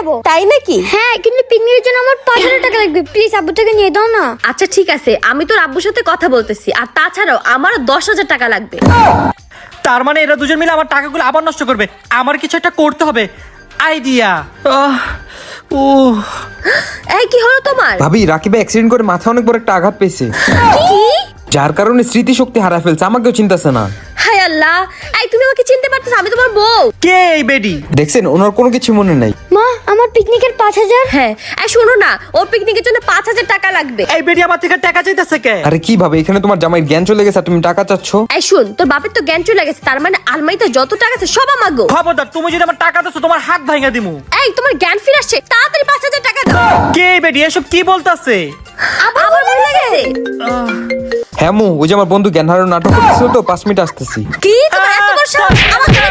যাবো। তাই নাকি? হ্যাঁ, কিন্তু পিকনিকের জন্য আমার 5,000 টাকা লাগবে। প্লিজ আব্বু থেকে নিয়ে দাও না। আচ্ছা ঠিক আছে, আমি তোর আব্বুর সাথে কথা বলতেছি। আর তাছাড়াও আমারও 10,000 টাকা লাগবে। তার মানে এরা দুজন মিলে আমার টাকাগুলো আবার নষ্ট করবে। আমার কিছু একটা করতে হবে। আইডিয়া। এই কি হলো তোমার? ভাবি, রাকিবে অ্যাক্সিডেন্ট করে মাথায় অনেক বড় একটা আঘাত পেয়েছে, কি? যার কারণে স্মৃতিশক্তি হারায় ফেলছে। আমাকেও চিন্তাছে না। হায় আল্লাহ, এই তুমি আমাকে চিনতে পারতেছ? আমি তোমার বউ। কে এই বেডি? দেখছেন, ওনার কোনো কিছু মনে নাই। মা, আমার পিকনিকের 5,000। হ্যাঁ, এই শোনো না, ওর পিকনিকের জন্য 5,000 টাকা লাগবে। এই বেডি আমার থেকে টাকা চাইতেছে কে? আরে কি ভাবে, এখানে তোমার জামাই জ্ঞান চলে গেছে আর তুমি টাকা চাচ্ছ? এই শুন, তোর বাপের তো জ্ঞান চলে গেছে, তার মানে আলমারিতে যত টাকা আছে সব আমার গো। খবরদার, তুমি যদি আমার টাকা দাও তোমার হাত ভাঙা দিমু। এই তোমার জ্ঞান ফিরে আসছে, তাড়াতাড়ি 5,000 টাকা দাও। কে এই বেডি? এসব কি বলতাছে? আবার ভুলে গেছে। হ্যাঁ মু, ওই যে আমার বন্ধু জ্ঞান হারানোর নাটক করতেছিল তো, 5 মিনিট আসতেছি। কি তোমার এত বড় সাহস? আমার জন্য